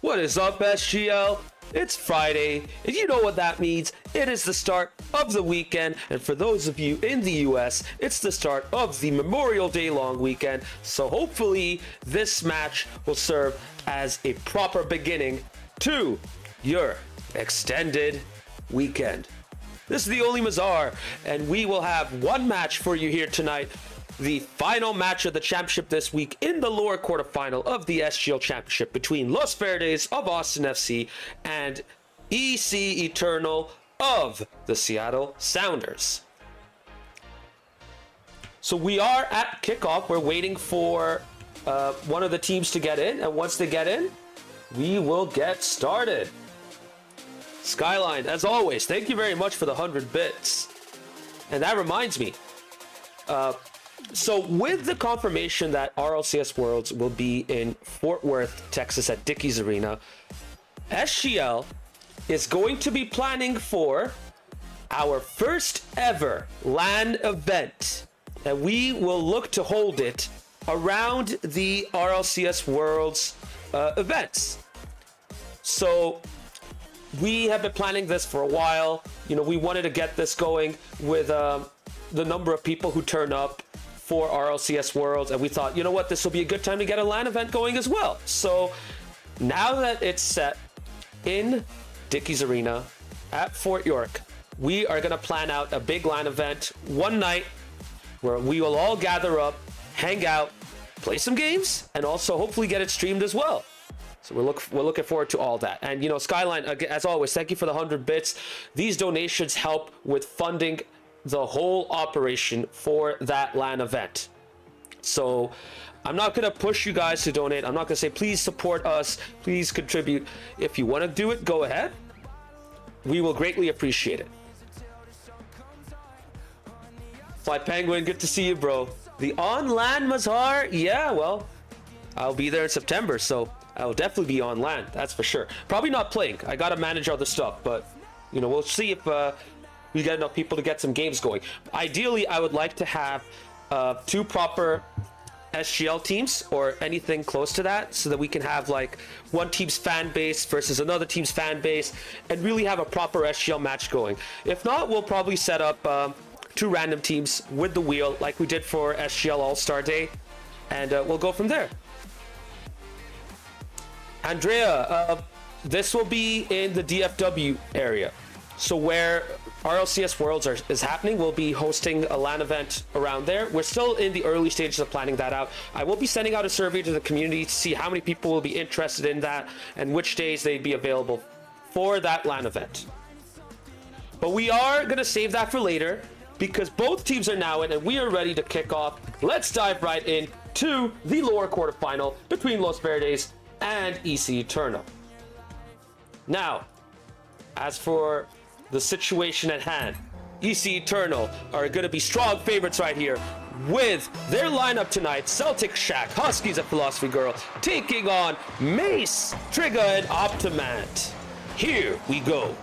What is up, SGL? It's Friday, and you know what that means. It is the start of the weekend, and for those of you in the US, it's the start of the Memorial Day long weekend. So hopefully this match will serve as a proper beginning to your extended weekend. This is the Only Mazar, and we will have one match for you here tonight. The final match of the championship this week in the lower quarterfinal of the SGL championship between Los Verdes of Austin FC and EC Eternal of the Seattle Sounders. So we are at kickoff. We're waiting for one of the teams to get in, and once they get in, we will get started. Skyline, as always, thank you very much for the 100 bits. And that reminds me, so with the confirmation that RLCS Worlds will be in Fort Worth, Texas at Dickies Arena, SGL is going to be planning for our first ever LAN event. And we will look to hold it around the RLCS Worlds events. So we have been planning this for a while. You know, we wanted to get this going with the number of people who turn up for RLCS Worlds, and we thought, you know what, this will be a good time to get a LAN event going as well. So now that it's set in Dickies Arena at Fort York, we are going to plan out a big LAN event one night where we will all gather up, hang out, play some games, and also hopefully get it streamed as well. So we're looking forward to all that. And, you know, Skyline, as always, thank you for the 100 bits. These donations help with funding the whole operation for that LAN event. So I'm not going to push you guys to donate. I'm not going to say, please support us, please contribute. If you want to do it, go ahead. We will greatly appreciate it. Fly Penguin, good to see you, bro. The on LAN Mazhar, yeah, well, I'll be there in September, so I'll definitely be on LAN, that's for sure. Probably not playing. I got to manage other stuff, but, you know, we'll see if we get enough people to get some games going. Ideally, I would like to have 2 proper SGL teams or anything close to that, so that we can have like one team's fan base versus another team's fan base and really have a proper SGL match going. If not, we'll probably set up 2 random teams with the wheel like we did for SGL All-Star Day, and we'll go from there. Andrea, this will be in the DFW area. So where RLCS Worlds is happening, we'll be hosting a LAN event around there. We're still in the early stages of planning that out. I will be sending out a survey to the community to see how many people will be interested in that and which days they'd be available for that LAN event. But we are going to save that for later because both teams are now in and we are ready to kick off. Let's dive right in to the lower quarterfinal between Los Verdes and EC Eternal. Now, as for the situation at hand, EC Eternal are going to be strong favorites right here with their lineup tonight. Celtic Shack, Huskies of Philosophy Girl, taking on Mace, Trigger, and Optimant. Here we go.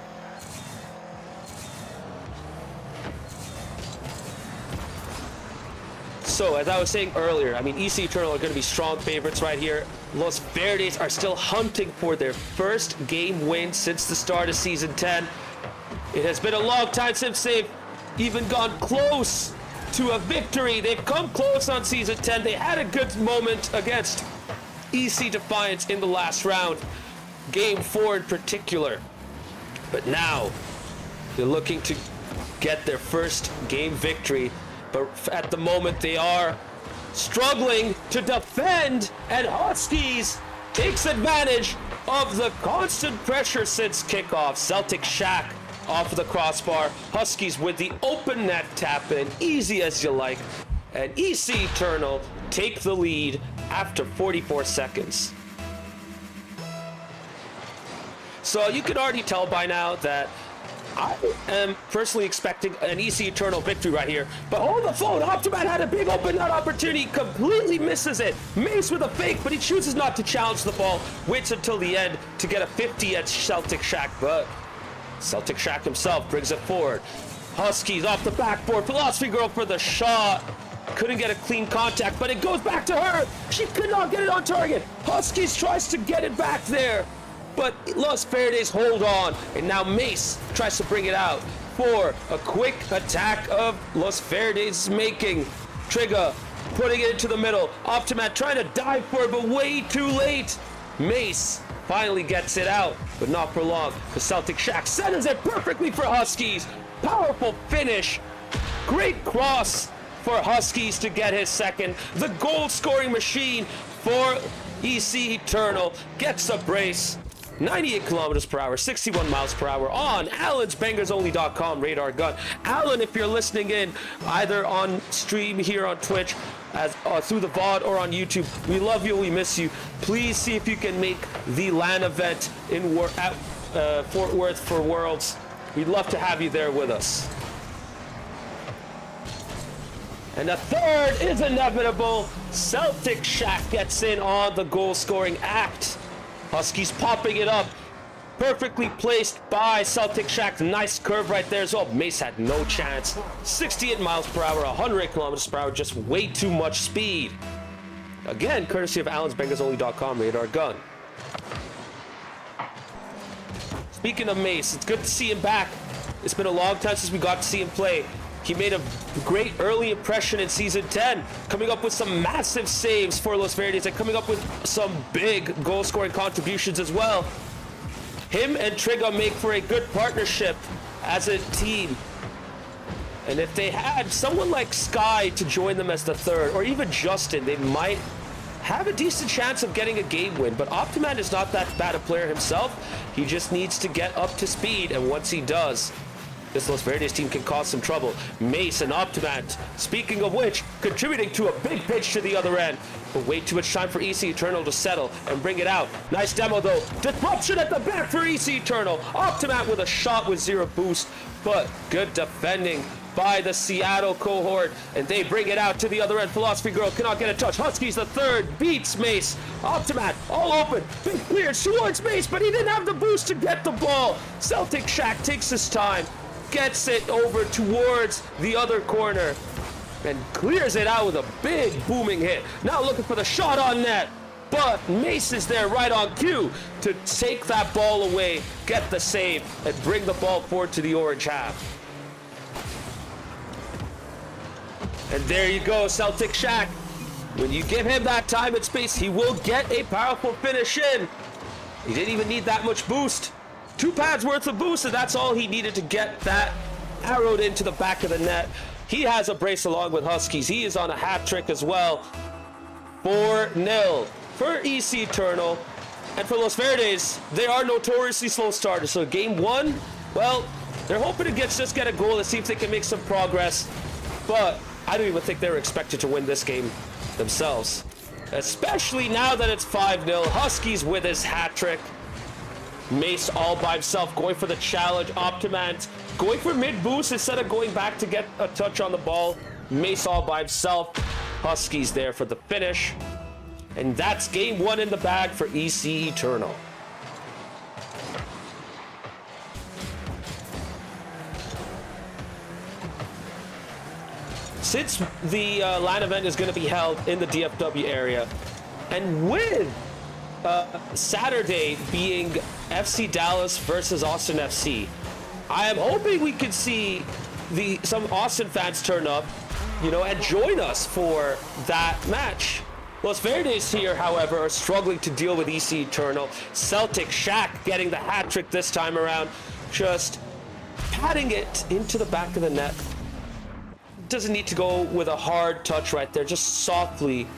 So, as I was saying earlier, I mean, EC Eternal are going to be strong favorites right here. Los Verdes are still hunting for their first game win since the start of Season 10. It has been a long time since they've even gone close to a victory. They've come close on Season 10. They had a good moment against EC Defiance in the last round, Game 4 in particular. But now, they're looking to get their first game victory. But at the moment, they are struggling to defend, and Huskies takes advantage of the constant pressure since kickoff. Celtic Shack off the crossbar. Huskies with the open net tap in, easy as you like. And EC Eternal take the lead after 44 seconds. So you can already tell by now that I am personally expecting an EC Eternal victory right here. But hold the phone, Optimat had a big open net opportunity, completely misses it. Mace with a fake, but he chooses not to challenge the ball. Waits until the end to get a 50 at Celtic Shack, but Celtic Shack himself brings it forward. Huskies off the backboard, Philosophy Girl for the shot. Couldn't get a clean contact, but it goes back to her. She could not get it on target. Huskies tries to get it back there. but Los Verdes hold on, and now Mace tries to bring it out for a quick attack of Los Verdes making. Trigger putting it into the middle. Optimat trying to dive for it, but way too late. Mace finally gets it out, but not for long. The Celtic Shack centers it perfectly for Huskies. Powerful finish. Great cross for Huskies to get his second. The goal-scoring machine for EC Eternal gets a brace. 98 kilometers per hour, 61 miles per hour on Alan's BangersOnly.com radar gun. Alan, if you're listening in, either on stream here on Twitch, as through the VOD or on YouTube, we love you, we miss you. Please see if you can make the LAN event in Fort Worth for Worlds. We'd love to have you there with us. And the third is inevitable. Celtic Shack gets in on the goal-scoring act. Huskies popping it up. Perfectly placed by Celtic Shack. Nice curve right there as well. Mace had no chance. 68 miles per hour, 108 kilometers per hour. Just way too much speed. Again, courtesy of Alan's BangersOnly.com radar gun. Speaking of Mace, it's good to see him back. It's been a long time since we got to see him play. He made a great early impression in Season 10, coming up with some massive saves for Los Verdes and coming up with some big goal-scoring contributions as well. Him and Trigger make for a good partnership as a team. And if they had someone like Sky to join them as the third, or even Justin, they might have a decent chance of getting a game win. But Optiman is not that bad a player himself. He just needs to get up to speed, and once he does, this Los Verdes team can cause some trouble. Mace and Optimat, speaking of which, contributing to a big pitch to the other end. But way too much time for EC Eternal to settle and bring it out. Nice demo though. Disruption at the back for EC Eternal. Optimat with a shot with 0 boost, but good defending by the Seattle cohort, and they bring it out to the other end. Philosophy Girl cannot get a touch. Huskies the third, beats Mace. Optimat all open, big clear towards Mace, but he didn't have the boost to get the ball. Celtic Shack takes his time, gets it over towards the other corner, and clears it out with a big booming hit. Now looking for the shot on net, but Mace is there right on cue to take that ball away, get the save, and bring the ball forward to the orange half. And there you go, Celtic Shack. When you give him that time and space, he will get a powerful finish in. He didn't even need that much boost. 2 pads worth of boost, and that's all he needed to get that arrowed into the back of the net. He has a brace along with Huskies. He is on a hat trick as well. 4-0 for EC Eternal. And for Los Verdes, they are notoriously slow starters. So game 1, well, they're hoping to just get a goal and see if they can make some progress. But I don't even think they were expected to win this game themselves. Especially now that it's 5-0. Huskies with his hat trick. Mace all by himself, going for the challenge. Optimant going for mid boost instead of going back to get a touch on the ball. Mace all by himself. Huskies there for the finish. And that's game 1 in the bag for EC Eternal. Since the LAN event is going to be held in the DFW area, and with Saturday being FC Dallas versus Austin FC, I am hoping we could see some Austin fans turn up, and join us for that match. Los Verdes here, however, are struggling to deal with EC Eternal. Celtic Shack getting the hat trick this time around, just patting it into the back of the net. Doesn't need to go with a hard touch right there, just softly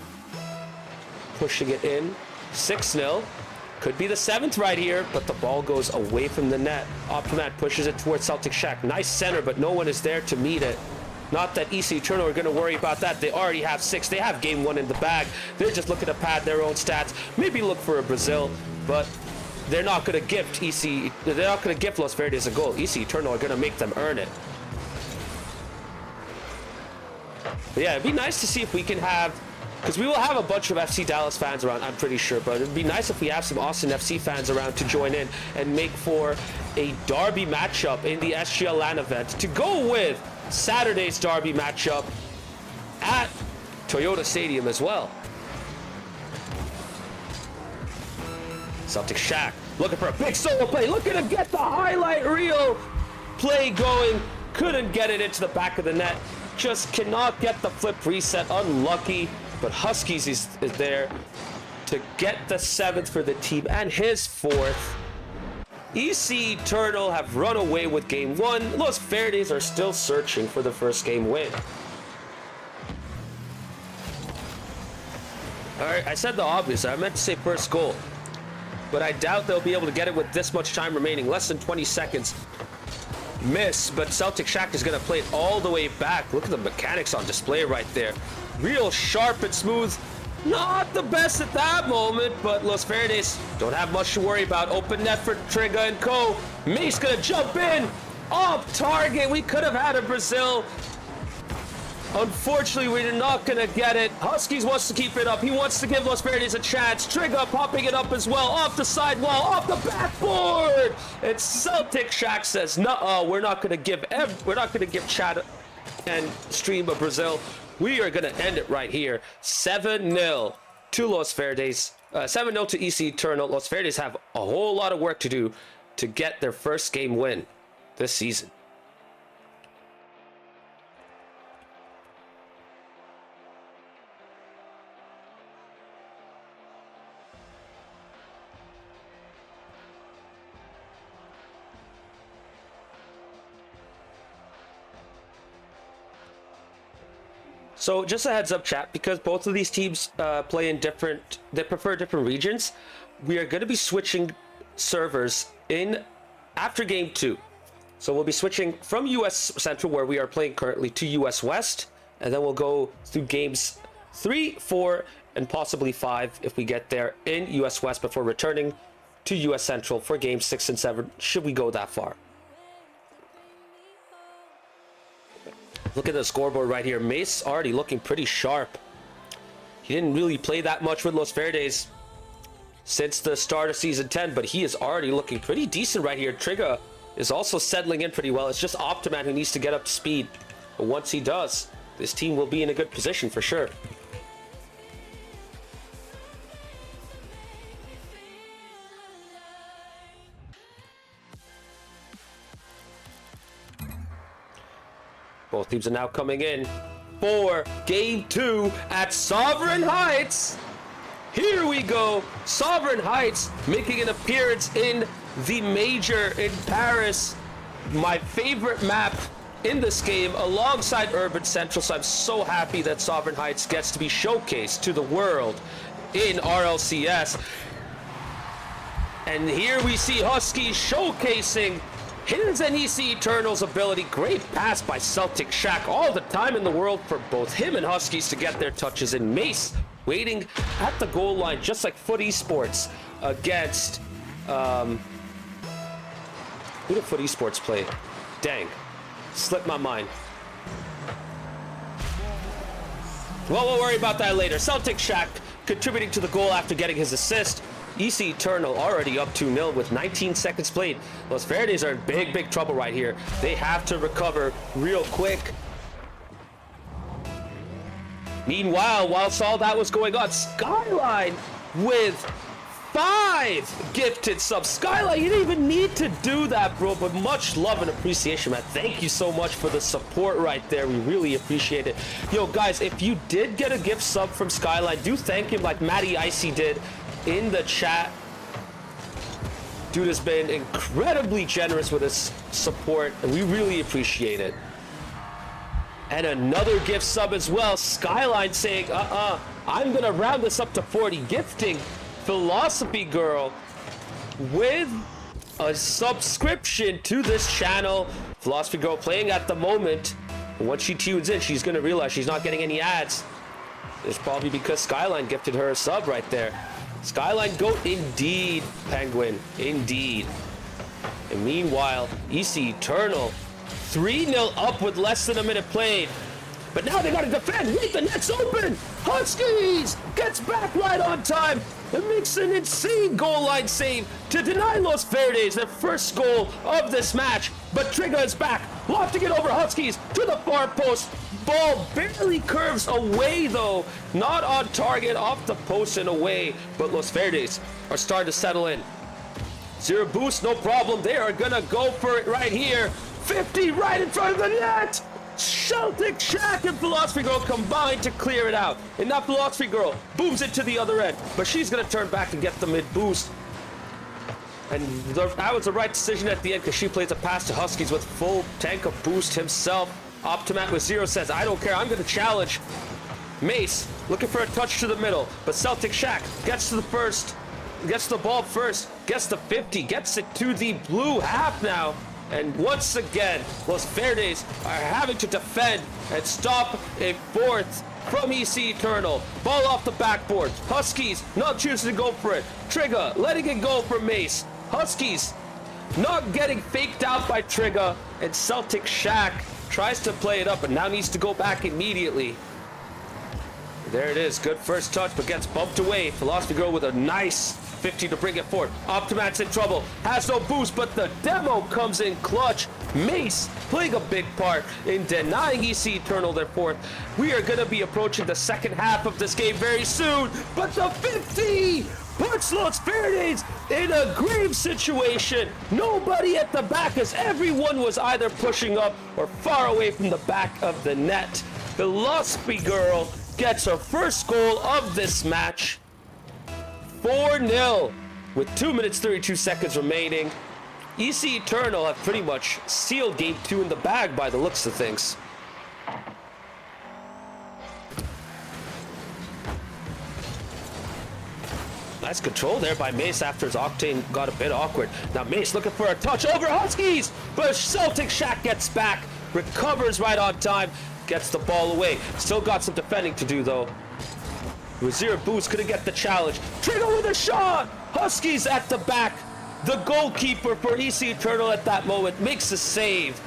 pushing it in. 6-0. Could be the 7th right here, but the ball goes away from the net. Optimat pushes it towards Celtic Shack. Nice center, but no one is there to meet it. Not that EC Eternal are going to worry about that. They already have 6. They have game 1 in the bag. They're just looking to pad their own stats. Maybe look for a Brazil, but they're not going to gift They're not going to gift Los Verdes a goal. EC Eternal are going to make them earn it. But yeah, it'd be nice to see if we can have, because we will have a bunch of FC Dallas fans around, I'm pretty sure, but it'd be nice if we have some Austin FC fans around to join in and make for a derby matchup in the SGL LAN event to go with Saturday's derby matchup at Toyota Stadium as well. Celtic Shack Looking for a big solo play. Looking to get the highlight reel play going. Couldn't get it into the back of the net. Just cannot get the flip reset. Unlucky. But Huskies is there to get the 7th for the team and his 4th. EC Eternal have run away with game 1. Los Verdes are still searching for the first game win. Alright, I said the obvious. I meant to say first goal. But I doubt they'll be able to get it with this much time remaining. Less than 20 seconds. Miss, but Celtic Shack is going to play it all the way back. Look at the mechanics on display right there. Real sharp and smooth. Not the best at that moment, but Los Verdes don't have much to worry about. Open net for Trigger and co. Mace going to jump in. Off target. We could have had a Brazil. Unfortunately, we're not going to get it. Huskies wants to keep it up. He wants to give Los Verdes a chance. Trigger popping it up as well. Off the sidewall, off the backboard. And Celtic Shack says, "No, we're not going to give Chad and Stream of Brazil. We are going to end it right here. 7-0 to Los Verdes. 7-0 to EC Eternal. Los Verdes have a whole lot of work to do to get their first game win this season." So just a heads up, chat, because both of these teams play in they prefer different regions. We are going to be switching servers in after game 2. So we'll be switching from US Central, where we are playing currently, to US West, and then we'll go through games 3, 4, and possibly 5 if we get there in US West before returning to US Central for games 6 and 7, should we go that far. Look at the scoreboard right here. Mace already looking pretty sharp. He didn't really play that much with Los Verdes since the start of Season 10, but he is already looking pretty decent right here. Trigger is also settling in pretty well. It's just Optiman who needs to get up to speed. But once he does, this team will be in a good position for sure. Both teams are now coming in for game 2 at Sovereign Heights. Here we go. Sovereign Heights making an appearance in the Major in Paris. My favorite map in this game alongside Urban Central. So I'm so happy that Sovereign Heights gets to be showcased to the world in RLCS. And here we see Huskies showcasing his and EC Eternal's ability. Great pass by Celtic Shack. All the time in the world for both him and Huskies to get their touches in. Mace waiting at the goal line, just like Foot Esports against... who did Foot Esports play? Dang. Slipped my mind. Well, we'll worry about that later. Celtic Shack contributing to the goal after getting his assist. EC Eternal already up 2-0 with 19 seconds played. Los Verdes are in big trouble right here. They have to recover real quick. Meanwhile, whilst all that was going on, Skyline with 5 gifted subs. Skyline, you didn't even need to do that, bro, but much love and appreciation, man. Thank you so much for the support right there. We really appreciate it. Yo, guys, if you did get a gift sub from Skyline, do thank him like Matty Icy did in the chat. Dude has been incredibly generous with his support, and we really appreciate it. And another gift sub as well. Skyline saying, I'm gonna round this up to 40. Gifting Philosophy Girl with a subscription to this channel. Philosophy Girl playing at the moment. And once she tunes in, she's gonna realize she's not getting any ads. It's probably because Skyline gifted her a sub right there. Skyline GOAT indeed, Penguin, indeed. And meanwhile, EC Eternal 3-0 up with less than a minute played. But now they gotta defend. Wait, the net's open. Huskies gets back right on time and makes an insane goal line save to deny Los Verdes their first goal of this match. But Trigger is back, lofting it over Huskies to the far post. Ball barely curves away though, not on target, off the post and away. But Los Verdes are starting to settle in. Zero boost, no problem. They are gonna go for it right here. 50 right in front of the net. Celtic Shack and Philosophy Girl combine to clear it out. And now Philosophy Girl booms it to the other end. But she's gonna turn back and get the mid boost. And that was the right decision at the end because she plays a pass to Huskies with full tank of boost himself. Optimat with 0 says, I don't care, I'm gonna challenge. Mace looking for a touch to the middle, but Celtic Shack gets to the first, gets the ball first, gets the 50, gets it to the blue half now. And once again, Los Verdes are having to defend and stop a fourth from EC Eternal. Ball off the backboard. Huskies not choosing to go for it. Trigger letting it go for Mace. Huskies not getting faked out by Trigger. And Celtic Shack tries to play it up and now needs to go back immediately. There it is. Good first touch, but gets bumped away. Philosophy Girl with a nice 50 to bring it forward. Optimat's in trouble. Has no boost, but the demo comes in clutch. Mace playing a big part in denying EC Eternal their fourth. We are going to be approaching the second half of this game very soon, but the 50 puts Los Verdes in a grave situation. Nobody at the back as everyone was either pushing up or far away from the back of the net. Philosophy Girl gets her first goal of this match. 4-0 with 2 minutes 32 seconds remaining. EC Eternal have pretty much sealed game 2 in the bag by the looks of things. Nice control there by Mace after his Octane got a bit awkward. Now Mace looking for a touch over Huskies, but Celtic Shack gets back, recovers right on time, gets the ball away. Still got some defending to do though. With 0 boost, couldn't get the challenge. Trigger with a shot! Huskies at the back. The goalkeeper for EC Eternal at that moment makes a save.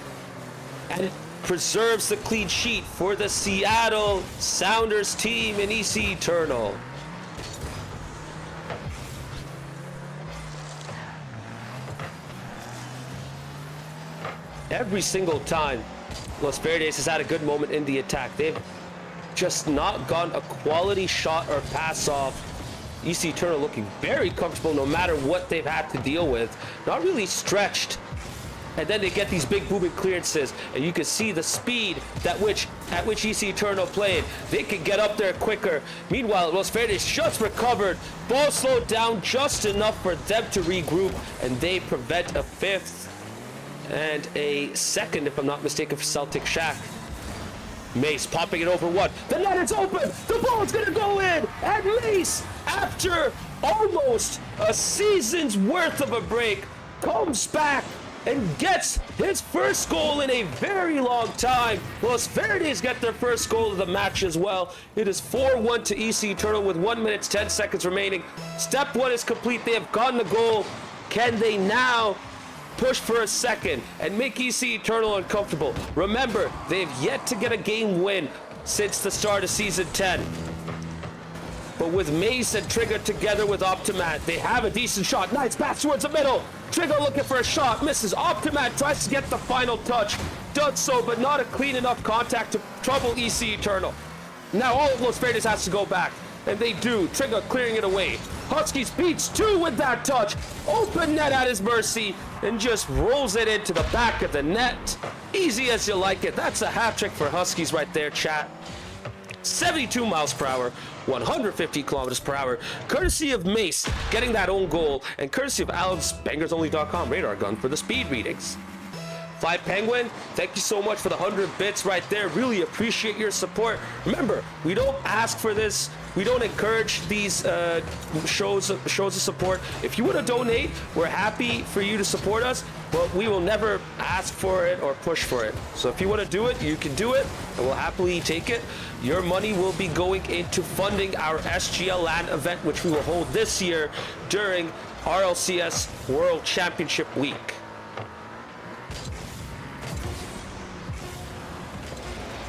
And it preserves the clean sheet for the Seattle Sounders team in EC Eternal. Every single time Los Verdes has had a good moment in the attack, they've just not gotten a quality shot or pass off. EC Eternal looking very comfortable no matter what they've had to deal with. Not really stretched. And then they get these big booming clearances, and you can see the speed at which EC Eternal played. They can get up there quicker. Meanwhile, Los Verdes just recovered. Ball slowed down just enough for them to regroup, and they prevent a fifth and a second, if I'm not mistaken, for Celtic Shack. Mace popping it over one. The net is open. The ball's gonna go in. And Mace, after almost a season's worth of a break, comes back and gets his first goal in a very long time. Los Verdes get their first goal of the match as well. It is 4-1 to EC Eternal with 1 minute 10 seconds remaining. Step 1 is complete. They have gotten the goal. Can they now push for a second and make EC Eternal uncomfortable? Remember, they've yet to get a game win since the start of Season 10. But with Mace and Trigger together with Optimat, they have a decent shot. Nice pass towards the middle. Trigger looking for a shot, misses. Optimat tries to get the final touch. Does so, but not a clean enough contact to trouble EC Eternal. Now all of Los Verdes has to go back, and they do. Trigger clearing it away. Huskies beats 2 with that touch. Open net at his mercy and just rolls it into the back of the net. Easy as you like it. That's a hat trick for Huskies right there, chat. 72 miles per hour, 150 kilometers per hour, courtesy of Mace getting that own goal, and courtesy of Alan's BangersOnly.com radar gun for the speed readings. Fly Penguin, thank you so much for the 100 bits right there. Really appreciate your support. Remember, we don't ask for this. We don't encourage these shows of support. If you want to donate, we're happy for you to support us, but we will never ask for it or push for it. So if you want to do it, you can do it, and we'll happily take it. Your money will be going into funding our SGL LAN event, which we will hold this year during RLCS World Championship Week.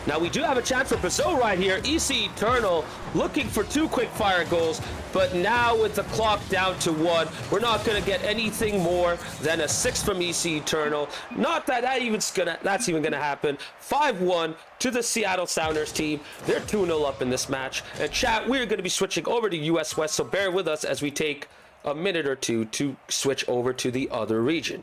Now we do have a chance for Brazil right here. EC Eternal looking for 2 quick fire goals, but now with the clock down to 1, we're not going to get anything more than a 6 from EC Eternal. Not that that's even gonna happen. 5-1 to the Seattle Sounders team. They're 2-0 up in this match. And chat, we're going to be switching over to US West, so bear with us as we take a minute or two to switch over to the other region.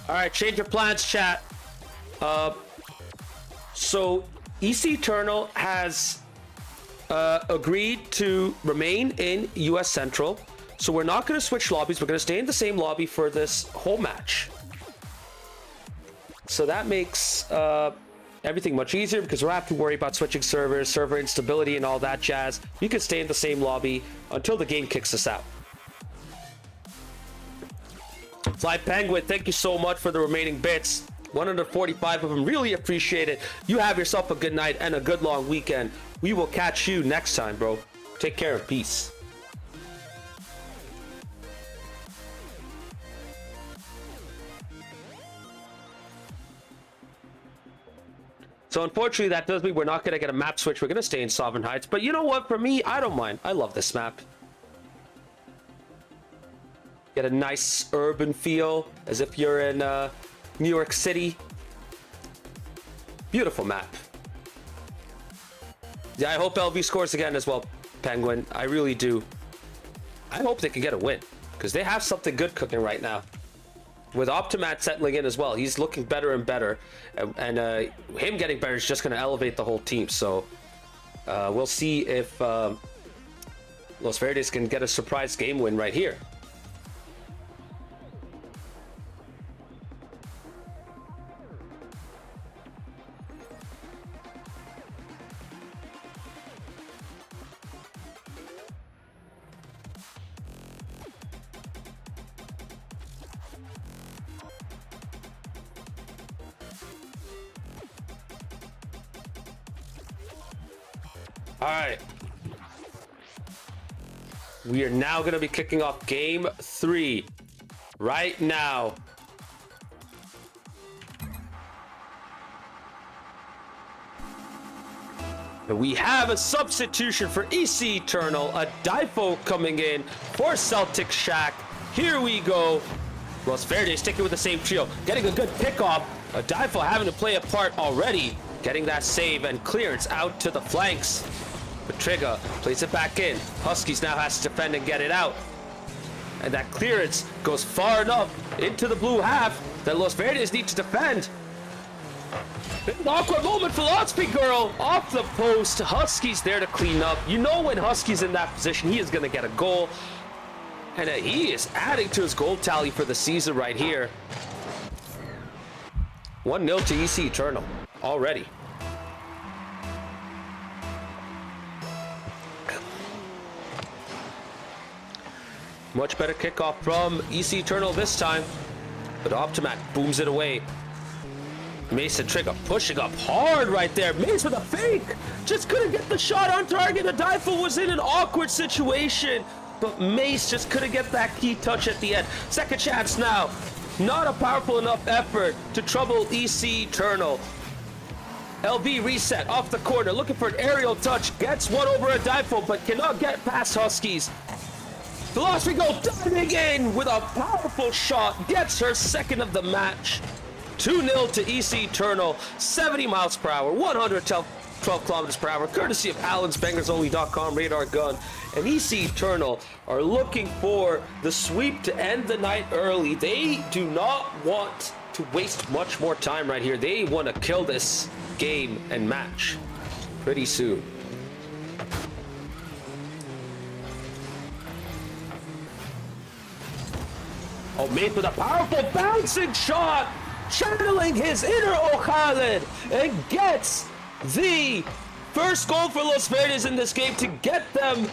All right, change your plans, chat. So EC Eternal has agreed to remain in US Central. So we're not going to switch lobbies. We're going to stay in the same lobby for this whole match. So that makes everything much easier because we don't have to worry about switching servers, server instability, and all that jazz. We can stay in the same lobby until the game kicks us out. Fly Penguin, thank you so much for the remaining bits. 145 of them, really appreciate it. You have yourself a good night and a good long weekend. We will catch you next time, bro. Take care and peace. So unfortunately, that does mean we're not going to get a map switch. We're going to stay in Sovereign Heights. But you know what? For me, I don't mind. I love this map. Get a nice urban feel, as if you're in New York City. Beautiful map. Yeah, I hope LV scores again as well, Penguin. I really do. I hope they can get a win, because they have something good cooking right now. With Optimat settling in as well, he's looking better and better. And him getting better is just going to elevate the whole team. So we'll see if Los Verdes can get a surprise game win right here. All right. We are now going to be kicking off game 3 right now. We have a substitution for EC Eternal, a Difo coming in for Celtic Shack. Here we go. Los Verdes sticking with the same trio, getting a good kickoff. A Difo having to play a part already, getting that save and clearance out to the flanks. But Trigger plays it back in. Huskies now has to defend and get it out. And that clearance goes far enough into the blue half that Los Verdes need to defend. An awkward moment, Philosophy Girl off the post. Huskies there to clean up. You know when Huskies in that position, he is going to get a goal. And he is adding to his goal tally for the season right here. 1-0 to EC Eternal already. Much better kickoff from EC Eternal this time. But Optimat booms it away. Mason Trigger pushing up hard right there. Mace with a fake. Just couldn't get the shot on target. The Difo was in an awkward situation. But Mace just couldn't get that key touch at the end. Second chance now. Not a powerful enough effort to trouble EC Eternal. LV reset off the corner. Looking for an aerial touch. Gets one over a Difo, but cannot get past Huskies. Philosophy Girl diving in with a powerful shot. Gets her second of the match. 2-0 to EC Eternal. 70 miles per hour. 112 kilometers per hour. Courtesy of Allen'sBangersOnly.com radar gun. And EC Eternal are looking for the sweep to end the night early. They do not want to waste much more time right here. They want to kill this game and match pretty soon. Oh, made with a powerful bouncing shot, channeling his inner O'Khaled, and gets the first goal for Los Verdes in this game to get them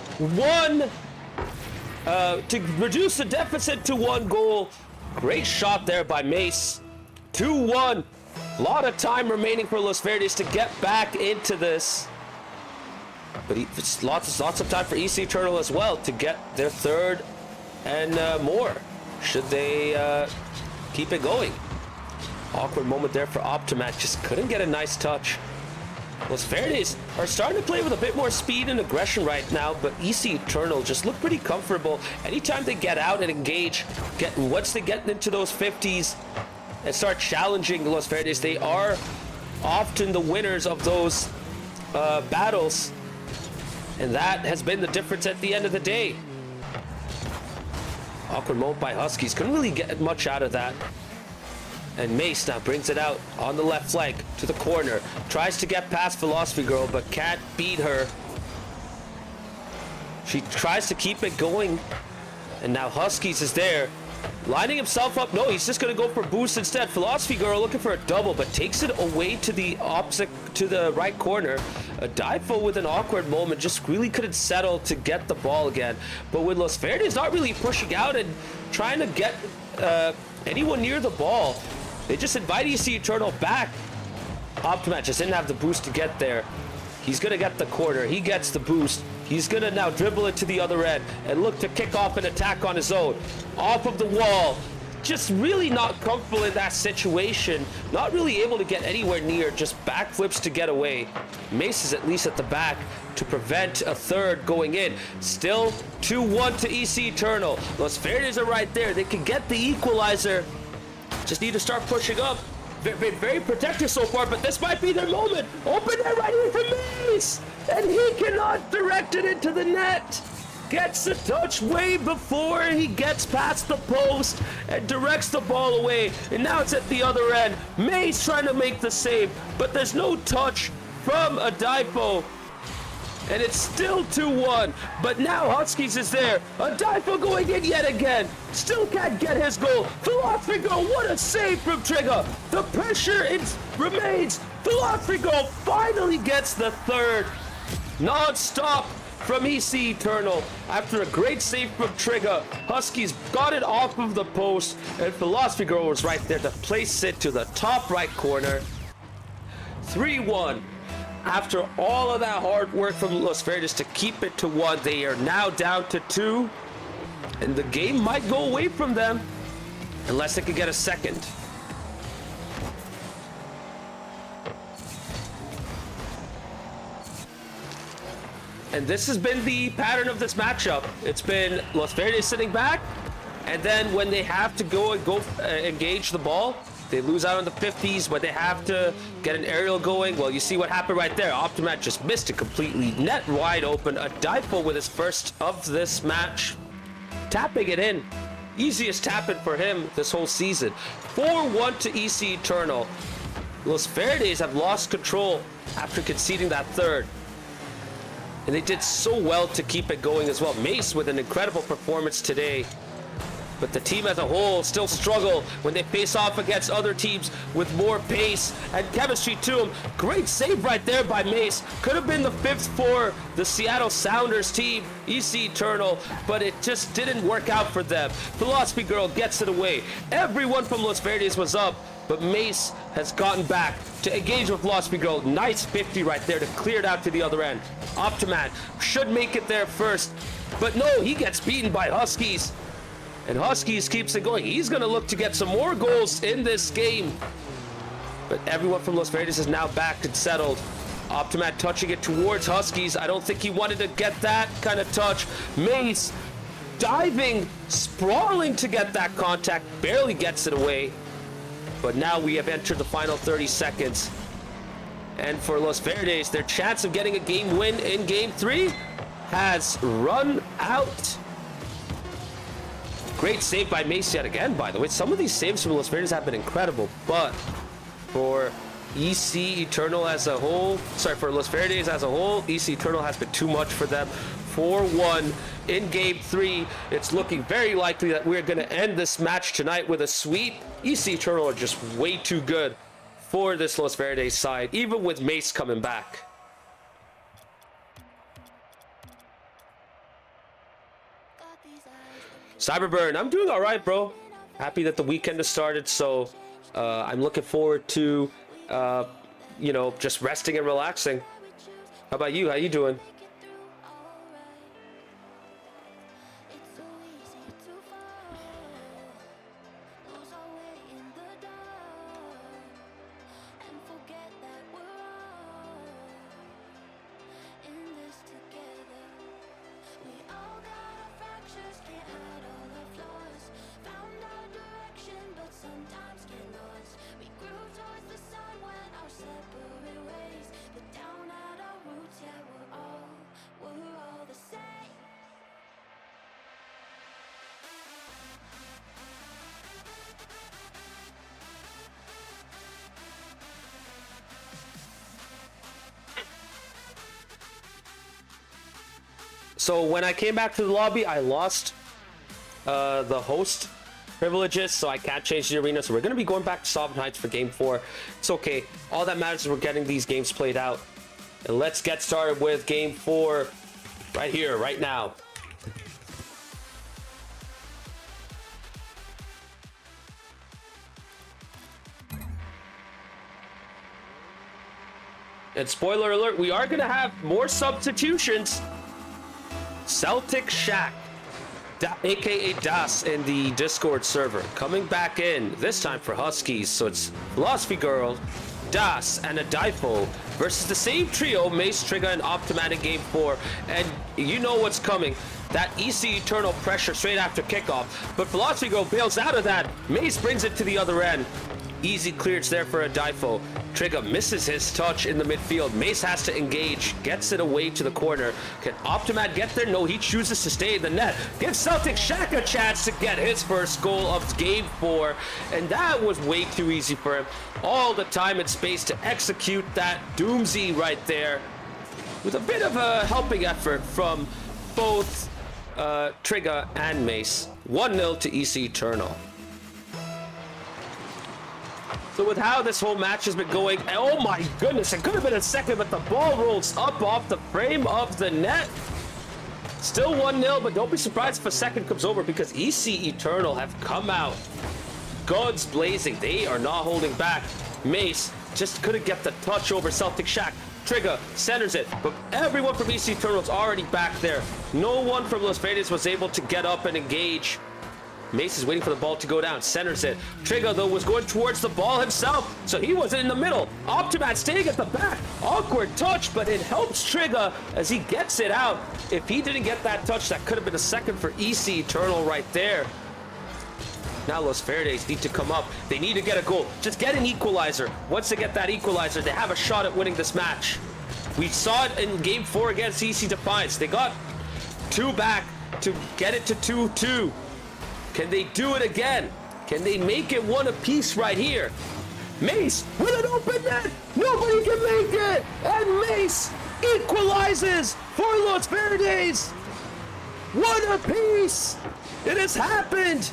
to reduce the deficit to 1 goal. Great shot there by Mace. 2-1. A lot of time remaining for Los Verdes to get back into this. But lots of time for EC Eternal as well to get their third and more, should they keep it going. Awkward moment there for Optimat. Just couldn't get a nice touch. Los Verdes are starting to play with a bit more speed and aggression right now, but EC Eternal just look pretty comfortable. Anytime they get out and engage, once they get into those 50s and start challenging Los Verdes, they are often the winners of those battles. And that has been the difference at the end of the day. Awkward moment by Huskies. Couldn't really get much out of that. And Mace now brings it out on the left flank to the corner. Tries to get past Philosophy Girl, but can't beat her. She tries to keep it going. And now Huskies is there, lining himself up. No, he's just going to go for boost instead. Philosophy Girl looking for a double, but takes it away to the opposite, to the right corner. A Difo with an awkward moment, just really couldn't settle to get the ball again. But with Los Verdes not really pushing out and trying to get anyone near the ball, they just invite EC Eternal back. Optimat just didn't have the boost to get there. He's going to get the corner. He gets the boost. He's going to now dribble it to the other end and look to kick off an attack on his own. Off of the wall. Just really not comfortable in that situation. Not really able to get anywhere near. Just backflips to get away. Mace is at least at the back to prevent a third going in. Still 2-1 to EC Eternal. Los Verdes are right there. They can get the equalizer. Just need to start pushing up. Been very protective so far, but this might be their moment. Open it right here for Mace, and he cannot direct it into the net. Gets the touch way before he gets past the post and directs the ball away. And now it's at the other end. Mace trying to make the save, but there's no touch from a Difo. And it's still 2-1, but now Huskies is there. A Difo going in yet again. Still can't get his goal. Philosophy Girl, what a save from Trigger. The pressure remains. Philosophy Girl finally gets the third. Non-stop from EC Eternal. After a great save from Trigger, Huskies got it off of the post, and Philosophy Girl was right there to place it to the top right corner. 3-1. After all of that hard work from Los Verdes to keep it to 1, they are now down to 2. And the game might go away from them unless they can get a second. And this has been the pattern of this matchup. It's been Los Verdes sitting back, and then when they have to go engage the ball, they lose out on the 50s, but they have to get an aerial going. Well, you see what happened right there. Optimat just missed it completely. Net wide open. A Difo with his first of this match. Tapping it in. Easiest tapping for him this whole season. 4-1 to EC Eternal. Los Verdes have lost control after conceding that third. And they did so well to keep it going as well. Mace with an incredible performance today. But the team as a whole still struggle when they face off against other teams with more pace and chemistry to them. Great save right there by Mace. Could have been the 5th for the Seattle Sounders team, EC Eternal, but it just didn't work out for them. Philosophy Girl gets it away. Everyone from Los Verdes was up, but Mace has gotten back to engage with Philosophy Girl. Nice 50 right there to clear it out to the other end. Optimat should make it there first, but no, he gets beaten by Huskies. And Huskies keeps it going. He's going to look to get some more goals in this game. But everyone from Los Verdes is now back and settled. Optimat touching it towards Huskies. I don't think he wanted to get that kind of touch. Mace diving, sprawling to get that contact. Barely gets it away. But now we have entered the final 30 seconds. And for Los Verdes, their chance of getting a game win in Game 3 has run out. Great save by Mace yet again, by the way. Some of these saves from Los Verdes have been incredible, but for EC Eternal as a whole, sorry, for Los Verdes as a whole, EC Eternal has been too much for them. 4-1 in game 3. It's looking very likely that we're going to end this match tonight with a sweep. EC Eternal are just way too good for this Los Verdes side, even with Mace coming back. Cyberburn, I'm doing all right, bro. Happy that the weekend has started, so I'm looking forward to, you know, just resting and relaxing. How about you? How you doing? So when I came back to the lobby, I lost the host privileges, so I can't change the arena. So we're going to be going back to Sovereign Heights for Game 4. It's okay. All that matters is we're getting these games played out. And let's get started with Game 4 right here, right now. And spoiler alert, we are going to have more substitutions. Celtic Shack, aka Das, in the Discord server, coming back in, this time for Huskies. So it's Philosophy Girl, Das, and a Difo versus the same trio, Mace, Trigger, and Optimat in Game 4. And you know what's coming. That EC Eternal pressure straight after kickoff. But Philosophy Girl bails out of that. Mace brings it to the other end. Easy clearance there for a Difo. Trigger misses his touch in the midfield. Mace has to engage, gets it away to the corner. Can Optimat get there? No, he chooses to stay in the net. Gives Celtic Shack a chance to get his first goal of Game 4. And that was way too easy for him. All the time and space to execute that doomsy right there. With a bit of a helping effort from both Trigger and Mace. 1-0 to EC Eternal. So with how this whole match has been going, oh my goodness, it could have been a second, but the ball rolls up off the frame of the net. Still 1-0, but don't be surprised if a second comes over, because EC Eternal have come out guns blazing. They are not holding back. Mace just couldn't get the touch over Celtic Shack. Trigger centers it, but everyone from EC Eternal is already back there. No one from Los Verdes was able to get up and engage. Mace is waiting for the ball to go down, centers it. Trigger, though, was going towards the ball himself, so he wasn't in the middle. Optimat staying at the back. Awkward touch, but it helps Trigger as he gets it out. If he didn't get that touch, that could have been a second for EC Eternal right there. Now Los Verdes need to come up. They need to get a goal. Just get an equalizer. Once they get that equalizer, they have a shot at winning this match. We saw it in Game 4 against EC Defiance. They got 2 back to get it to 2-2. Can they do it again? Can they make it one apiece right here? Mace with an open net. Nobody can make it. And Mace equalizes for Los Verdes. One apiece. It has happened.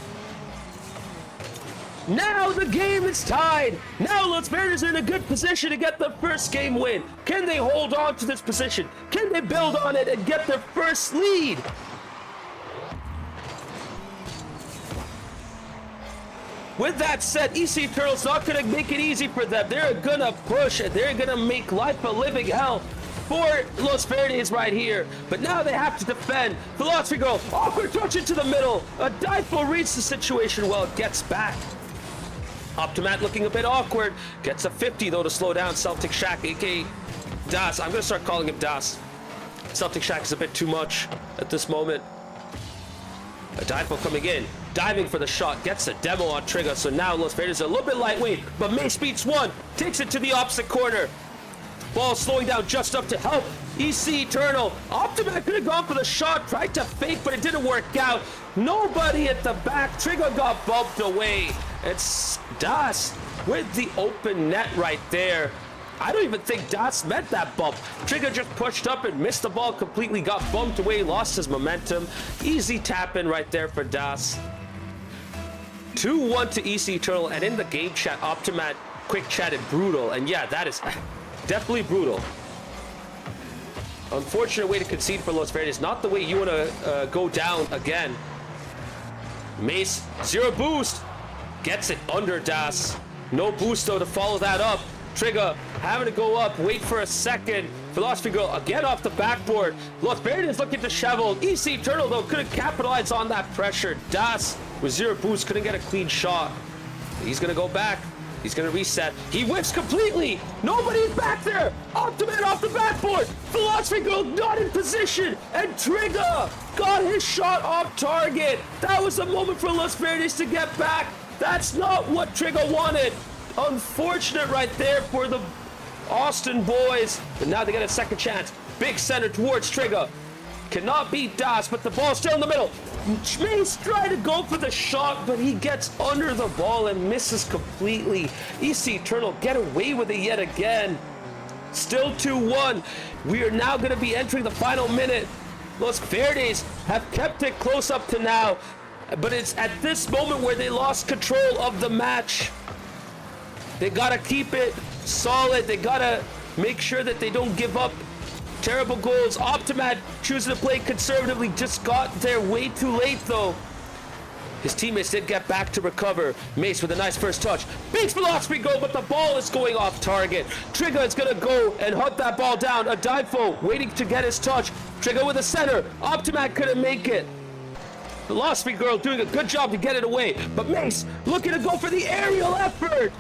Now the game is tied. Now Los Verdes are in a good position to get the first game win. Can they hold on to this position? Can they build on it and get their first lead? With that said, EC Eternal's not going to make it easy for them. They're going to push and they're going to make life a living hell for Los Verdes right here. But now they have to defend. Philosophy Girl, awkward touch into the middle. A Difo reads the situation well. It gets back. Optimat looking a bit awkward. Gets a 50 though to slow down Celtic Shack, aka Das. I'm going to start calling him Das. Celtic Shack is a bit too much at this moment. A Difo coming in, diving for the shot, gets a demo on Trigger, so now Los Verdes are a little bit lightweight, but Mace beats one, takes it to the opposite corner. Ball slowing down just up to help EC Eternal. Optimat could have gone for the shot, tried to fake, but it didn't work out. Nobody at the back, Trigger got bumped away. It's Das with the open net right there. I don't even think Das meant that bump. Trigger just pushed up and missed the ball completely, got bumped away, lost his momentum. Easy tap in right there for Das. 2-1 to EC Eternal, and in the game chat, Optimat quick chatted brutal, and yeah, that is definitely brutal. Unfortunate way to concede for Los Verdes. Not the way you want to go down again. Mace, 0 boost. Gets it under Das. No boost though to follow that up. Trigger having to go up, wait for a second. Philosophy Girl again off the backboard. Los Verdes looking disheveled. EC Eternal though couldn't capitalize on that pressure. Das with 0 boost couldn't get a clean shot. He's gonna go back. He's gonna reset. He whiffs completely. Nobody's back there. Optimat off the backboard. Philosophy Girl not in position. And Trigger got his shot off target. That was a moment for Los Verdes to get back. That's not what Trigger wanted. Unfortunate right there for the Austin boys. But now they get a second chance. Big center towards Trigger. Cannot beat Das, but the ball's still in the middle. Mace tried to go for the shot, but he gets under the ball and misses completely. EC Eternal get away with it yet again. Still 2-1. We are now going to be entering the final minute. Los Verdes have kept it close up to now, but it's at this moment where they lost control of the match. They got to keep it solid. They got to make sure that they don't give up terrible goals. Optimat choosing to play conservatively, just got there way too late though. His teammates did get back to recover. Mace with a nice first touch. Beats Philosophy Go, but the ball is going off target. Trigger is going to go and hunt that ball down. A Difo waiting to get his touch. Trigger with a center. Optimat couldn't make it. Philosophy Girl doing a good job to get it away, but Mace looking to go for the aerial effort.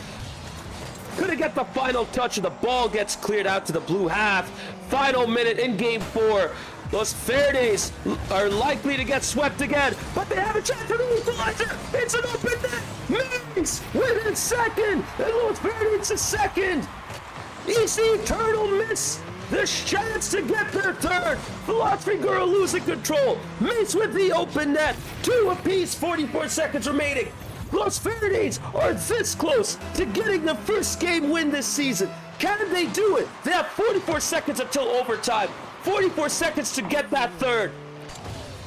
Couldn't get the final touch, and the ball gets cleared out to the blue half. Final minute in game 4. Los Verdes are likely to get swept again, but they have a chance for the equalizer. It's an open net. Mace within second, and Los Verdes is second. EC Eternal miss the chance to get their third. Philosophy Girl losing control. Mace with the open net. 2 apiece, 44 seconds remaining. Los Verdes are this close to getting the first game win this season. Can they do it? They have 44 seconds until overtime. 44 seconds to get that third.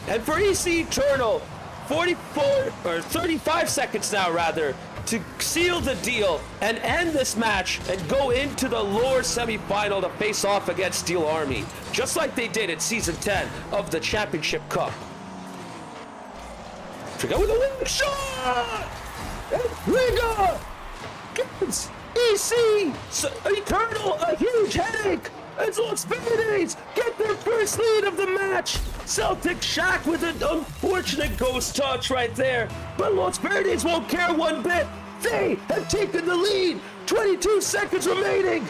And for EC Eternal, 35 seconds now rather, to seal the deal and end this match and go into the lower semi-final to face off against Steel Army, just like they did in Season 10 of the Championship Cup. Trigger with a wing shot! And Trigger gives EC Eternal a huge headache as Los Verdes get their first lead of the match. Celtic Shack with an unfortunate ghost touch right there, but Los Verdes won't care one bit. They have taken the lead. 22 seconds remaining.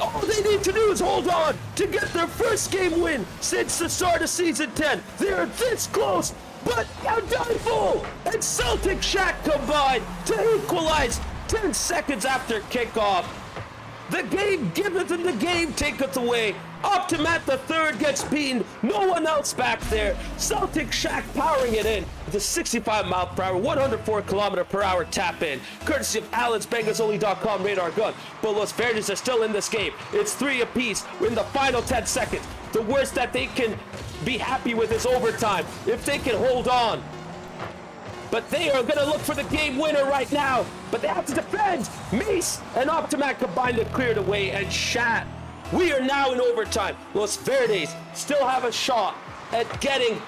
All they need to do is hold on to get their first game win since the start of Season 10. They're this close, but Difo and Celtic Shack combined to equalize 10 seconds after kickoff. The game giveth and the game taketh away. Optimat the third gets beaten. No one else back there. Celtic Shack powering it in with a 65 mile per hour, 104 kilometer per hour tap in, courtesy of Allen'sBengalsOnly.com radar gun. But Los Verdes are still in this game. It's 3 apiece. We're in the final 10 seconds. The worst that they can be happy with is overtime, if they can hold on. But they are going to look for the game winner right now. But they have to defend. Mace and Optimat combined to clear it away, and Shat. We are now in overtime. Los Verdes still have a shot at getting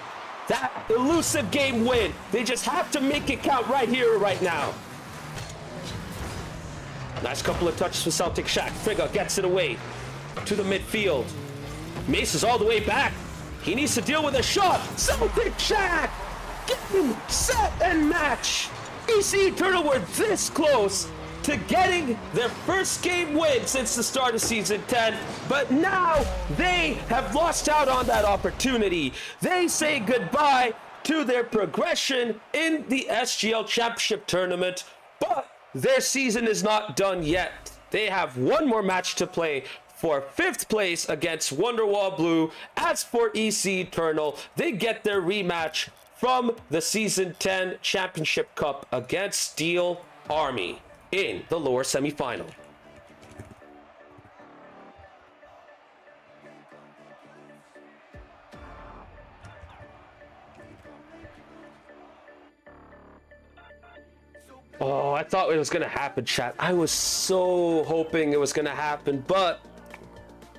that elusive game win. They just have to make it count right here or right now. Nice couple of touches for Celtic Shack. Frigga gets it away to the midfield. Mace is all the way back. He needs to deal with a shot. Celtic Shack! Game, set, and match. EC Eternal were this close to getting their first game win since the start of Season 10, but now they have lost out on that opportunity. They say goodbye to their progression in the SGL Championship Tournament, but their season is not done yet. They have one more match to play for 5th place against Wonderwall Blue. As for EC Eternal, they get their rematch from the Season 10 Championship Cup against Steel Army in the lower semifinal. Oh, I thought it was gonna happen, chat. I was so hoping it was gonna happen, but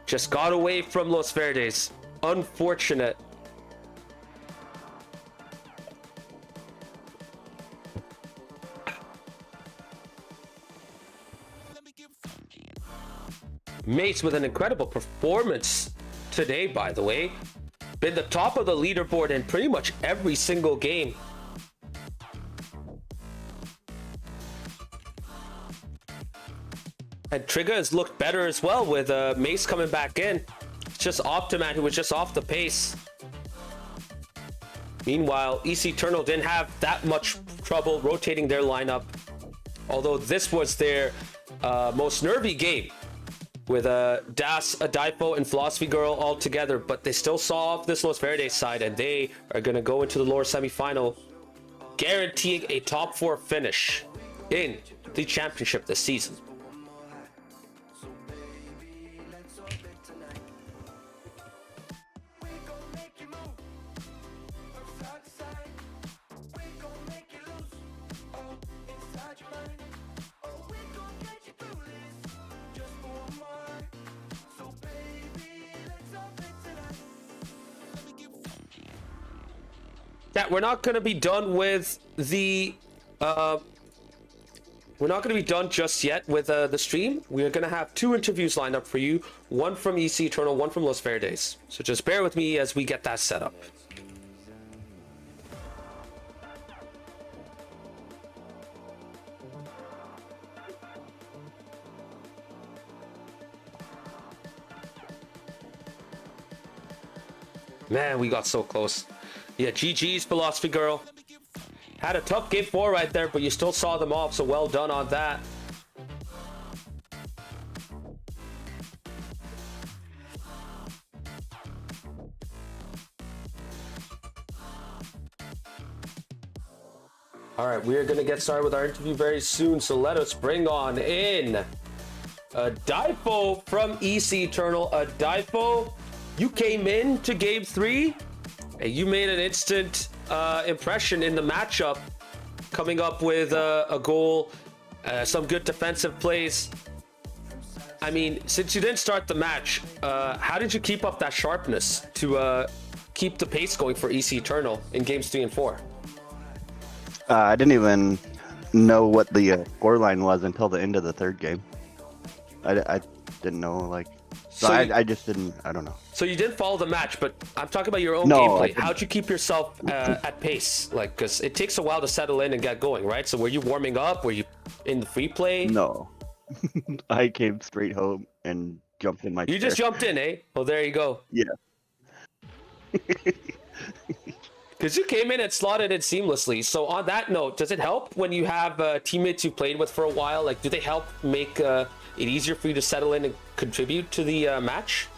just got away from Los Verdes. Unfortunate. Mace with an incredible performance today, by the way. Been the top of the leaderboard in pretty much every single game. And Trigger has looked better as well with Mace coming back in. It's just Optiman who was just off the pace. Meanwhile, EC Eternal didn't have that much trouble rotating their lineup. Although this was their most nervy game with Das, Adaipo, and Philosophy Girl all together. But they still saw off this Los Verdes side, and they are going to go into the lower semifinal, guaranteeing a top 4 finish in the championship this season. That we're not going to be done with the we're not going to be done just yet with the stream. We're going to have 2 interviews lined up for you, one from EC Eternal, one from Los Verdes. So just bear with me as we get that set up. Man, we got so close. Yeah, GG's Philosophy Girl. Had a tough game 4 right there, but you still saw them off, so well done on that. All right, we are going to get started with our interview very soon, so let us bring on in Adaipo from EC Eternal. Adaipo, you came in to game 3, and you made an instant impression in the matchup, coming up with a goal, some good defensive plays. I mean, since you didn't start the match, how did you keep up that sharpness to keep the pace going for EC Eternal in games 3 and 4? I didn't even know what the scoreline was until the end of the 3rd game. I didn't know, like, so I just didn't, I don't know. So you didn't follow the match, but I'm talking about your own No, gameplay. How'd you keep yourself at pace? Like, because it takes a while to settle in and get going, right? So were you warming up? Were you in the free play? No. I came straight home and jumped in my chair. You just jumped in, eh? Oh, there you go. Yeah. Because you came in and slotted it seamlessly. So on that note, does it help when you have teammates you played with for a while? Like, do they help make it easier for you to settle in and contribute to the match?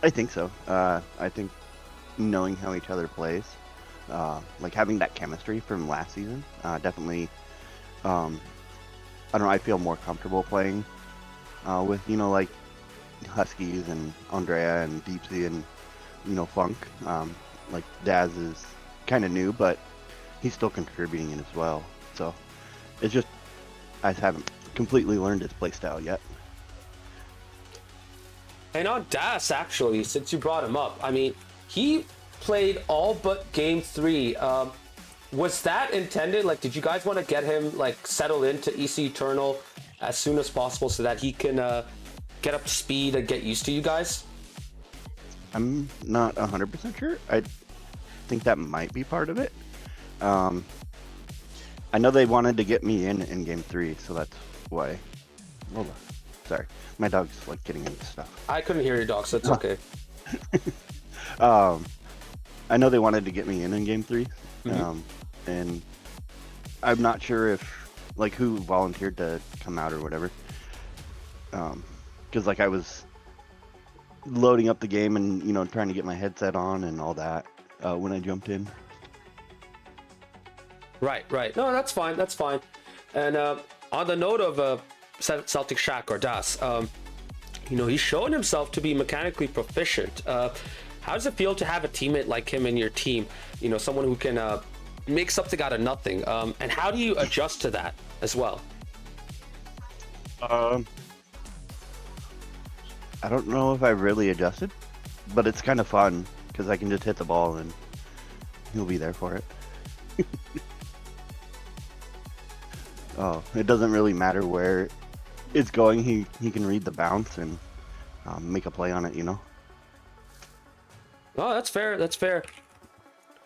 I think so. I think knowing how each other plays, like having that chemistry from last season, definitely, I don't know, I feel more comfortable playing with, you know, like Huskies and Andrea and Deepsy and, you know, Funk. Like Daz is kind of new, but he's still contributing in as well. So it's just, I haven't completely learned his play style yet. And on Das, actually, since you brought him up, I mean, he played all but game 3. Was that intended? Like, did you guys want to get him, like, settled into EC Eternal as soon as possible so that he can get up to speed and get used to you guys? I'm not 100% sure. I think that might be part of it. I know they wanted to get me in game 3, so that's why. Hold on. Sorry. My dog's like getting into stuff. I couldn't hear your dog, so it's okay. I know they wanted to get me in game 3. Mm-hmm. And I'm not sure if, like, who volunteered to come out or whatever. Because, like, I was loading up the game and, you know, trying to get my headset on and all that when I jumped in. Right. No, that's fine. And on the note of Celtic Shack or Das, you know, he's shown himself to be mechanically proficient. How does it feel to have a teammate like him in your team? You know, someone who can make something out of nothing. And how do you adjust to that as well? Um, I don't know if I really adjusted, but it's kind of fun because I can just hit the ball and he'll be there for it. Oh, it doesn't really matter where it's going. He can read the bounce and make a play on it, you know? Oh, that's fair. That's fair.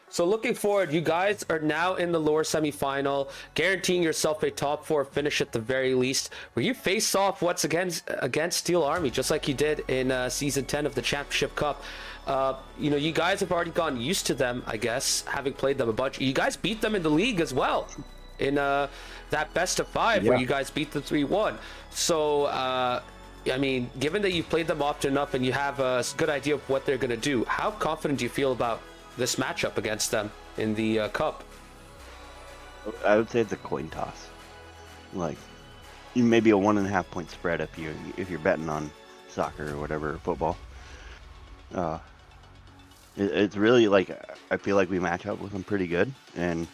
So looking forward, you guys are now in the lower semifinal, guaranteeing yourself a top 4 finish at the very least, where you face off once against Steel Army, just like you did in season 10 of the Championship Cup. You know, you guys have already gotten used to them, I guess, having played them a bunch. You guys beat them in the league as well, in that best of 5 where you guys beat them 3-1. So, I mean, given that you've played them often enough and you have a good idea of what they're going to do, how confident do you feel about this matchup against them in the Cup? I would say it's a coin toss. Like, maybe a 1.5 point spread if you're betting on soccer or whatever, football. It's really like, I feel like we match up with them pretty good, and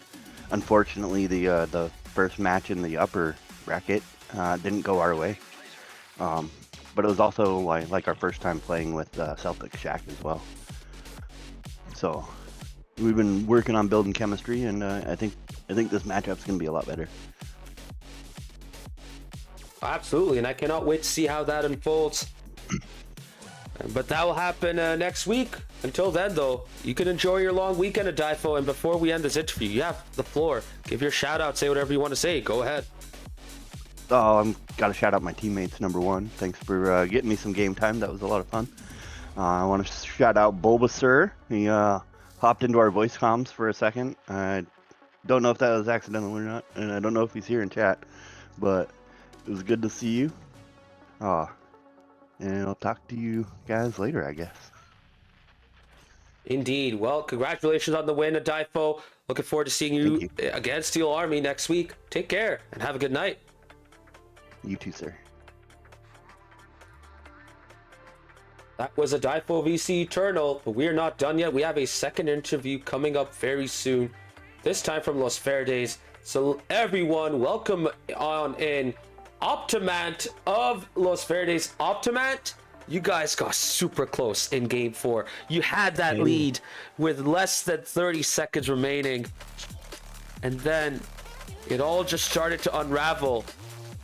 unfortunately the first match in the upper bracket didn't go our way. But it was also like our first time playing with Celtic Shack as well. So we've been working on building chemistry, and I think this matchup's gonna be a lot better. Absolutely, and I cannot wait to see how that unfolds. But that will happen next week. Until then, though, you can enjoy your long weekend at Difo. And before we end this interview, you have the floor. Give your shout out, say whatever you want to say. Go ahead. Oh, I'm gotta shout out my teammates. Number one, thanks for getting me some game time. That was a lot of fun. I want to shout out Bulbasaur. He hopped into our voice comms for a second. I don't know if that was accidental or not, and I don't know if he's here in chat, but it was good to see you. And I'll talk to you guys later, I guess. Indeed. Well, congratulations on the win at Difo. Looking forward to seeing you against Steel Army next week. Take care and have a good night. You too, sir. That was a Difo VC Eternal, but we're not done yet. We have a second interview coming up very soon, this time from Los Verdes. So everyone, welcome on in Optimant of Los Verdes. Optimant, you guys got super close in game 4. You had that lead with less than 30 seconds remaining, and then it all just started to unravel.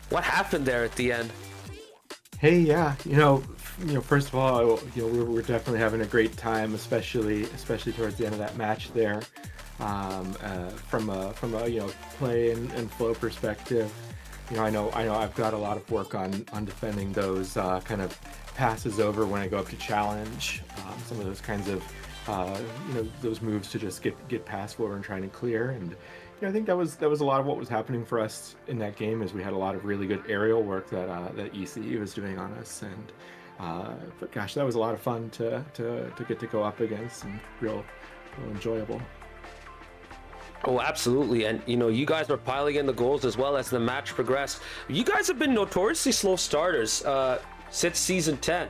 What happened there at the end? Hey, yeah, you know, first of all, we're definitely having a great time, especially towards the end of that match there. From a play and flow perspective, I know I've got a lot of work on defending those kind of passes over when I go up to challenge. Some of those kinds of those moves to just get past floor and trying to clear. And I think that was a lot of what was happening for us in that game, is we had a lot of really good aerial work that ECE was doing on us. And but gosh, that was a lot of fun to get to go up against, and real enjoyable. Oh, absolutely. And, you guys were piling in the goals as well as the match progressed. You guys have been notoriously slow starters since season 10.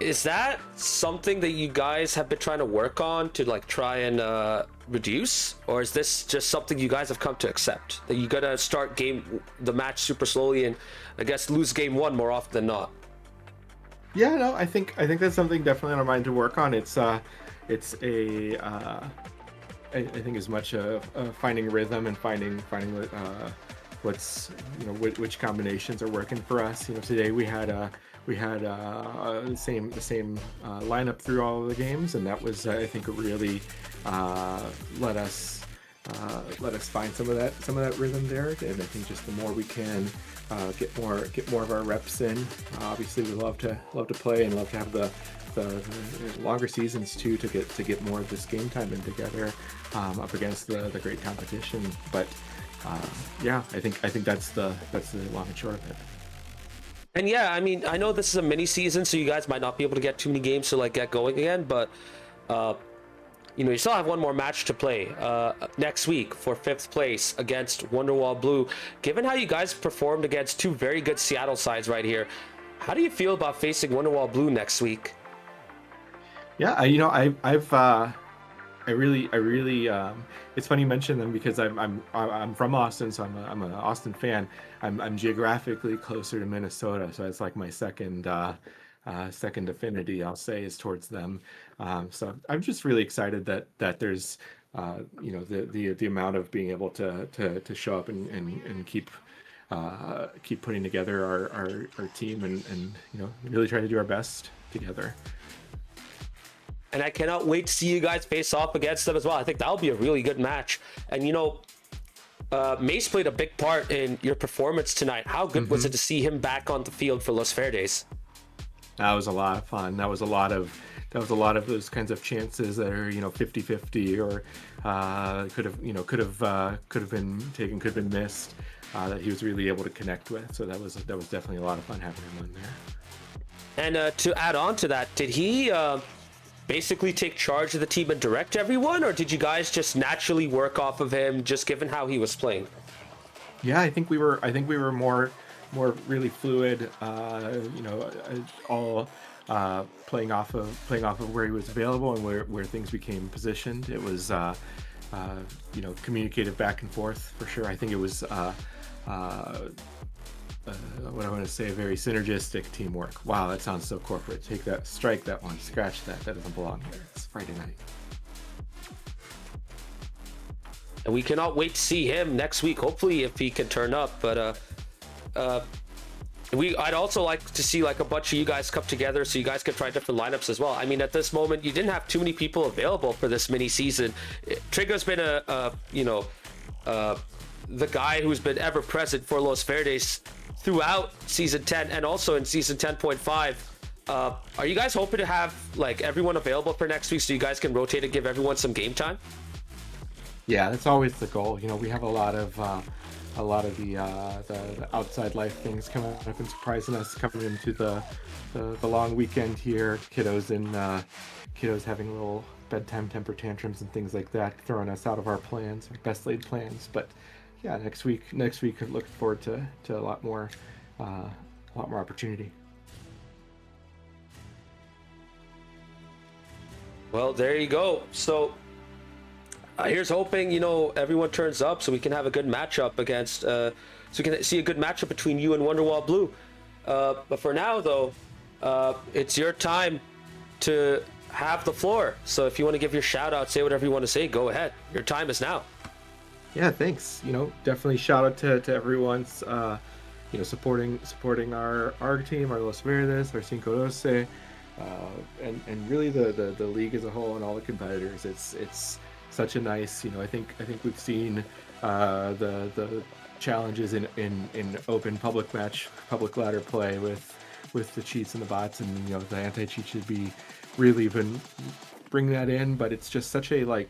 Is that something that you guys have been trying to work on to try and reduce? Or is this just something you guys have come to accept? That you gotta start the match super slowly and I guess lose game 1 more often than not? Yeah, no, I think that's something definitely on our mind to work on. I think as much of finding rhythm and finding what's which combinations are working for us. Today we had the same lineup through all of the games, and that was I think really let us find some of that rhythm there. And I think just the more we can get more of our reps in. Obviously, we love to play and love to have the longer seasons too, to get more of this game time in together up against the great competition. But yeah, I think that's the long and short of it. And yeah, I mean, I know this is a mini season, so you guys might not be able to get too many games to get going again, but you still have one more match to play next week for 5th place against Wonderwall Blue. Given how you guys performed against 2 very good Seattle sides right here, how do you feel about facing Wonderwall Blue next week? Yeah, I really it's funny you mention them because I'm from Austin, so I'm an Austin fan. I'm geographically closer to Minnesota, so it's like my second affinity, I'll say, is towards them. So I'm just really excited that there's the amount of being able to show up and keep putting together our team and really try to do our best together. And I cannot wait to see you guys face off against them as well. I think that'll be a really good match. And Mace played a big part in your performance tonight. How good was it to see him back on the field for Los Verdes? That was a lot of fun. That was a lot of those kinds of chances that are 50-50 or could have been taken, could have been missed, that he was really able to connect with. So that was definitely a lot of fun having him on there. And to add on to that, did he basically take charge of the team and direct everyone, or did you guys just naturally work off of him, just given how he was playing? Yeah, I think we were more really fluid. All playing off of where he was available and where things became positioned. It was communicative back and forth for sure. I think it was what I want to say, very synergistic teamwork. Wow, that sounds so corporate. Take that, strike that one, scratch that. That doesn't belong here. It's Friday night. And we cannot wait to see him next week, hopefully, if he can turn up. But I'd also like to see like a bunch of you guys come together so you guys can try different lineups as well. I mean, at this moment, you didn't have too many people available for this mini season. Trigger's been the guy who's been ever present for Los Verdes throughout season 10 and also in season 10.5. Are you guys hoping to have like everyone available for next week so you guys can rotate and give everyone some game time? Yeah, that's always the goal. We have a lot of the outside life things coming up and surprising us coming into the long weekend here. Kiddos having little bedtime temper tantrums and things like that, throwing us out of our plans, our best laid plans. But yeah, next week I'm looking forward to a lot more opportunity. Well, there you go. So here's hoping everyone turns up so we can have a good matchup against so we can see a good matchup between you and Wonderwall Blue. But for now though, it's your time to have the floor. So if you want to give your shout out, say whatever you want to say, go ahead. Your time is now. Yeah, thanks. Definitely shout out to everyone's supporting our team, our Los Verdes, our Cinco Doce, and really the league as a whole and all the competitors. It's such a nice, I think we've seen the challenges in open public ladder play with the cheats and the bots, and the anti-cheat should be really been bringing that in, but it's just such a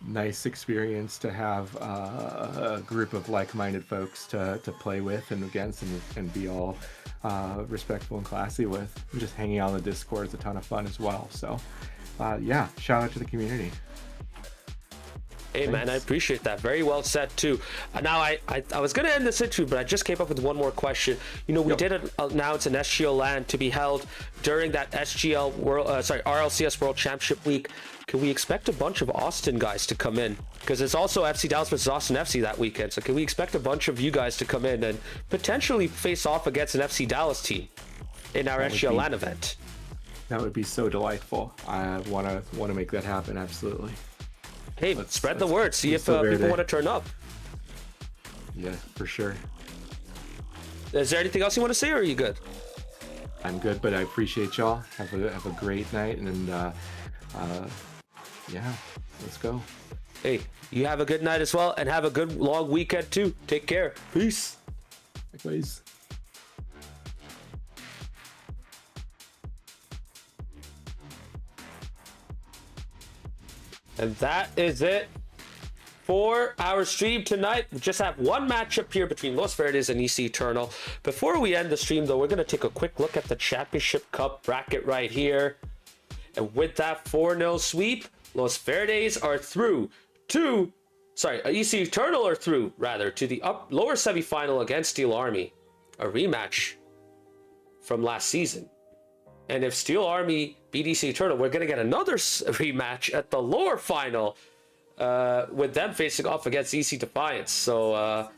nice experience to have a group of like-minded folks to play with and against and be all respectful and classy with. And just hanging out on the Discord is a ton of fun as well. So yeah, shout out to the community. Hey, Thanks. man, I appreciate that. Very well said, too. Now, I was going to end this interview, but I just came up with one more question. We did announce an SGL LAN to be held during that RLCS World Championship week. Can we expect a bunch of Austin guys to come in? Because it's also FC Dallas versus Austin FC that weekend. So can we expect a bunch of you guys to come in and potentially face off against an FC Dallas team in our SGL LAN event? That would be so delightful. I want to make that happen, absolutely. Hey, spread the word. See if people want to turn up. Yeah, for sure. Is there anything else you want to say, or are you good? I'm good, but I appreciate y'all. Have a great night, and yeah, let's go. Hey, you have a good night as well, and have a good long weekend too. Take care. Peace. Likewise. And that is it for our stream tonight. We just have one matchup here between Los Verdes and EC Eternal. Before we end the stream, though, we're going to take a quick look at the Championship Cup bracket right here. And with that 4-0 sweep, Los Verdes are through to... EC Eternal are through, rather, to the lower semifinal against Steel Army. A rematch from last season. And if Steel Army BDC Eternal, we're going to get another rematch at the lower final with them facing off against EC Defiance. So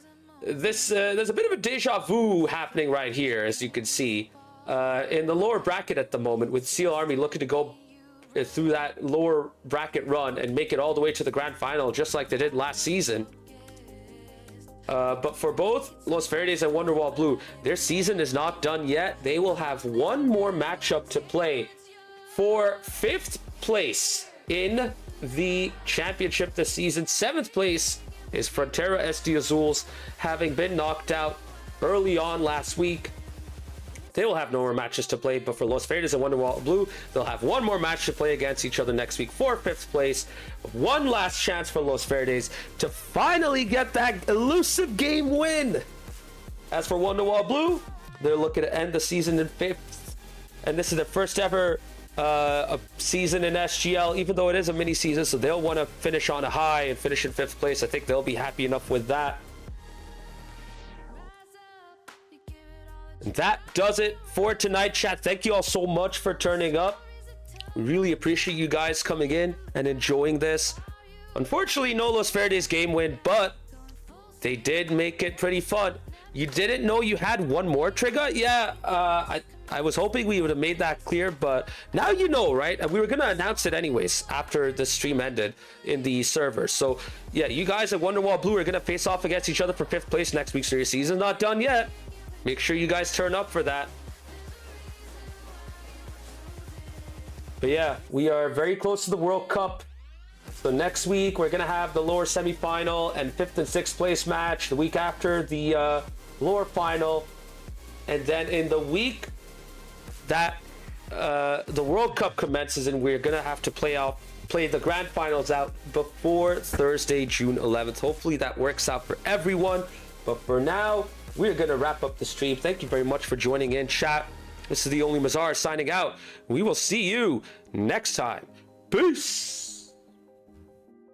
there's a bit of a deja vu happening right here, as you can see. In the lower bracket at the moment, with Steel Army looking to go through that lower bracket run and make it all the way to the grand final, just like they did last season. But for both Los Verdes and Wonderwall Blue, their season is not done yet. They will have one more matchup to play for 5th place in the championship this season. 7th place is Frontera SD Azules, having been knocked out early on last week. They will have no more matches to play, but for Los Verdes and Wonderwall Blue, they'll have one more match to play against each other next week for 5th place. One last chance for Los Verdes to finally get that elusive game win. As for Wonderwall Blue, they're looking to end the season in 5th, and this is their first ever a season in SGL, even though it is a mini season, so they'll want to finish on a high and finish in 5th place. I think they'll be happy enough with that. And that does it for tonight, chat. Thank you all so much for turning up. We really appreciate you guys coming in and enjoying this. Unfortunately, no Los Verdes game win, but they did make it pretty fun. You didn't know you had one more trigger? Yeah, I was hoping we would have made that clear, but now you know, right? And we were going to announce it anyways after the stream ended in the server. So yeah, you guys at Wonderwall Blue are going to face off against each other for 5th place next week, so your season's not done yet. Make sure you guys turn up for that. But yeah, we are very close to the World Cup. So next week, we're going to have the lower semifinal and 5th and 6th place match. The week after, the lower final. And then in the week that the World Cup commences, and we're going to have to play the grand finals out before Thursday, June 11th. Hopefully that works out for everyone. But for now, we're going to wrap up the stream. Thank you very much for joining in, chat. This is the Only Mazar signing out. We will see you next time. Peace.